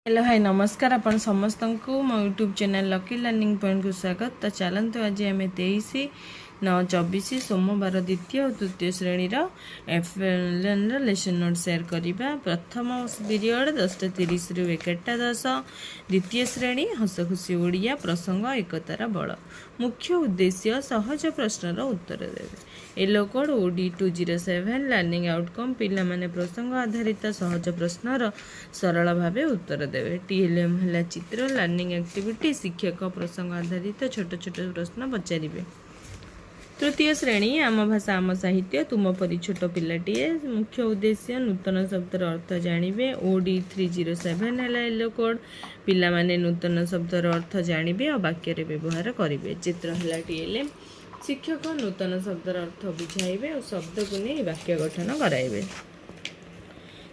Hello hi नमस्कार आपण समस्त को मो YouTube channel lucky learning point को स्वागत। तो चलते आज आम 23/9/24 सोमवार द्वितीय और तृतीय श्रेणी एफएलएन लेसन नोट शेयर करवा। प्रथम पीरियड 10:30 रु 11:10। द्वितीय श्रेणी हस खुशी ओडिया प्रसंग एकतार बल। मुख्य उद्देश्य सहज प्रश्नर उत्तर देवे। Yellow code OD207 learning outcome पिला माने प्रसंग आधारित सहज प्रश्नर सरल भाव उत्तर देवे। TLM है चित्र लर्निंग एक्टिविटी शिक्षक प्रसंग आधारित छोट छोट प्रश्न पचारे। तृतीय श्रेणी आम भाषा आम साहित्य तुम परी छोट पिलाटीए। मुख्य उद्देश्य नूतन शब्दर अर्थ जानिबे। OD307 है येलो कोड पिला माने नूतन शब्दर अर्थ जानिबे और वाक्य रे व्यवहार करिवे। चित्र है TLM शिक्षक नूतन शब्दर अर्थ बुझाइबे और शब्द को नहीं वाक्य गठन कराइबे।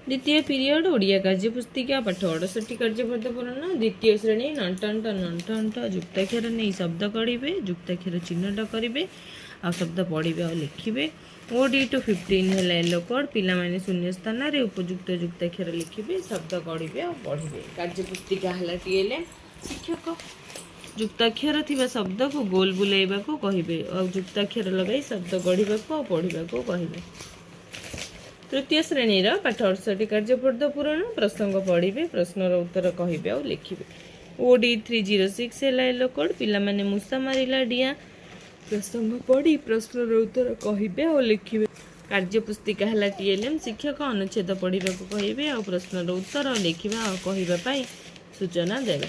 द्वितीय पीरियड ओडिया कार्य पुस्तिका पाठ 68 कार्यपद पूरण। द्वितीय श्रेणी नंटंट नंटंट जुक्ताक्षर नहीं शब्द करेंगे। जुक्ताक्षर चिन्हट करेंगे आ शब्द पढ़े और लिखे। OD215 है येलो कोड पिला माने शून्य स्थान रे उपयुक्त जुक्ताक्षर लिखे शब्द करेंगे और पढ़े। कार्य पुस्तिका है TLM शिक्षक जुक्ताक्षर थिबा शब्द को गोल बुलाइबा को कहिबे और जुक्ताक्षर लगाई शब्द गढ़ा और पढ़ा को कहिबे। तृतीय श्रेणी पाठ 68 कार्यपद पूरण। प्रसंग पढ़े प्रश्नर उत्तर कहे और लिखे। OD306 है येलो कोड पिला माने मूसा मारिला डिया प्रसंग पढ़ी प्रश्नर उत्तर कहे और लिखे। कार्य पुस्तिका है TLM शिक्षक अनुच्छेद पढ़ा को कहे और प्रश्नर उत्तर लिखा और कहवाई सूचना देवे।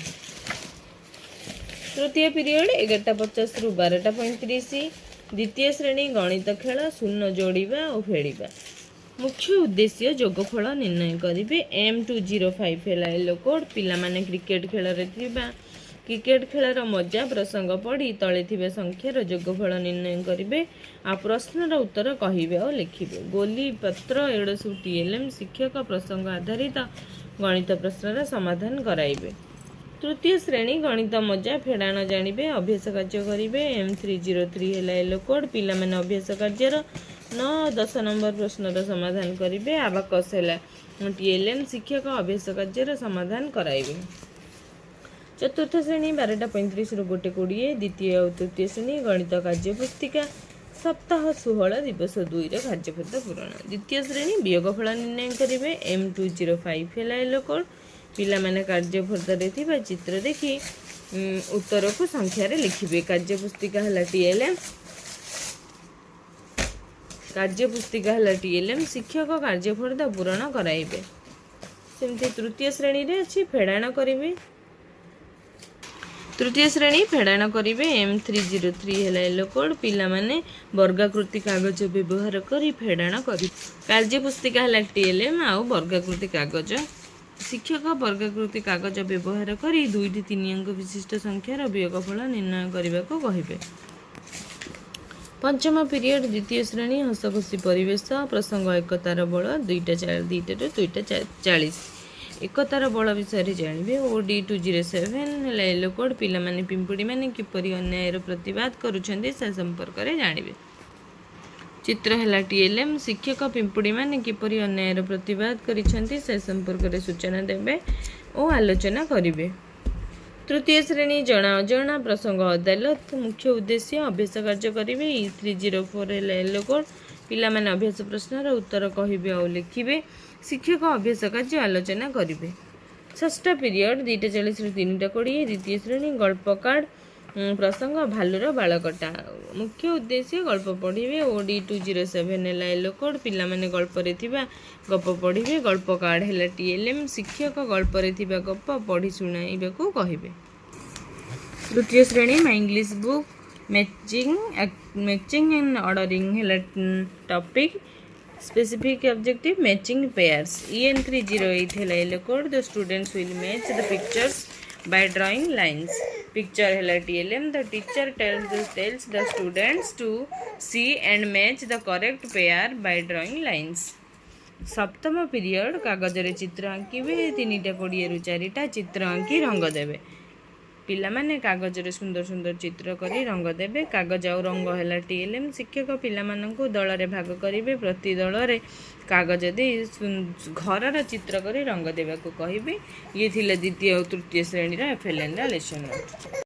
तृतीय पीरियड 11:50 रु 12:35। द्वितीय श्रेणी गणित खेल शून्य जोड़ा और फेड़ा। मुख्य उद्देश्य जोगफल निर्णय करेंगे। M205 है येलो कोड पिला माने क्रिकेट खेल क्रिकेट खेलर मजा प्रसंग पढ़ी तले थिबे संख्यार जोगफल निर्णय करेंगे आ प्रश्नर उत्तर कहे और लिखे। गोली पत्र एड़ सब TLM शिक्षक प्रसंग आधारित गणित प्रश्नर समाधान कराइबे। तृतीय श्रेणी गणित मजा फेड़ाण जानिबे अभ्यास कार्य करेंगे। M303 है येलो कोड पिला माने अभ्यास कार्यर 9-10 नंबर प्रश्नर समाधान करेंगे। आबाकस है TLM शिक्षक अभ्यास कार्यर समाधान कराइबे। चतुर्थ श्रेणी 12:35 रु 1:20। द्वितीय और तृतीय श्रेणी गणित कार्य पुस्तिका सप्ताह 16 दिवस 2 कार्यपद पूरण। द्वितीय श्रेणी वियोगफल निर्णय करेंगे। M205 है येलो कोड पिला माने कार्यपद चित्र देखी उत्तर को संख्यार लिखिबे। कार्य पुस्तिका है TLM कार्य पुस्तिका है TLM शिक्षक कार्यफल पूरण कराइबे। सेमती तृतीय श्रेणी रे अछि फेड़ाण करेंगे। तृतीय श्रेणी फेड़ाण करेंगे। M303 है येलो कोड पिला माने वर्गाकृति कागज व्यवहार करी फेड़ाण करेंगे। कार्य पुस्तिका है TLM आउ वर्गाकृति कागज शिक्षक वर्गाकृति कागज व्यवहार करी 2-3 अंक विशिष्ट संख्यार वियोगफल निर्णय करने को कहे। पंचम पीरियड द्वितीय श्रेणी हस खुशी परिवेश प्रसंग एकतार बल 2:40 एकतार बल विषय जानवे। OD207 है येलो कोड पिला माने पिंपुड़ी माने किपरि अन्यायर प्रतिवाद करुछन्ते से संपर्क में जानवे। चित्र है TLM शिक्षक पिंपुड़ी माने किपरि अन्यायर प्रतिवाद करिछन्ते से संपर्क में सूचना देवे और आलोचना करिवे। तृतीय श्रेणी जना अजना प्रसंग अदालत। मुख्य उद्देश्य अभ्यास कार्य करेंगे। E304 है येलो कोड पिला माने अभ्यास प्रश्नर उत्तर कहे और लिखे। शिक्षक अभ्यास कार्य आलोचना करेंगे। षष्ठ पीरियड 2:40 रु 3:20। द्वितीय श्रेणी गल्प कार्ड प्रसंग भालुर बालकटा। मुख्य उद्देश्य गल्प पढ़े। OD207 है येलो कोड पिला माने गल्प रे थिबा गप पढ़े। गल्प कार्ड है TLM शिक्षक गल्प रे थिबा गप पढ़ी सुनाइबा को कहिबे। तृतीय श्रेणी my English book matching and ordering है topic specific objective matching pairs. EN308 है yellow code the students will match the pictures by drawing lines. Picture है TLM the teacher tells the students to see and match the correct pair by drawing lines. सप्तम period कागज रे चित्र आंकिबे 3:20 रु 4 चित्र आंकी रंग देवे। ପିଲାମାନେ କାଗଜରେ ସୁନ୍ଦର ସୁନ୍ଦର ଚିତ୍ର କରି ରଙ୍ଗ ଦେବେ। କାଗଜ ଆଉ ରଙ୍ଗ ହେଲା TLM। ଶିକ୍ଷକ ପିଲାମାନଙ୍କୁ ଦଳରେ ଭାଗ କରିବେ। ପ୍ରତି ଦଳରେ କାଗଜ ଦେଇ ଘରର ଚିତ୍ର କରି ରଙ୍ଗ ଦେବାକୁ କହିବେ। ଇଏ ଥିଲା ଦ୍ୱିତୀୟ ଓ ତୃତୀୟ ଶ୍ରେଣୀର FLNର ଲେସନ୍ ନୋଟ୍।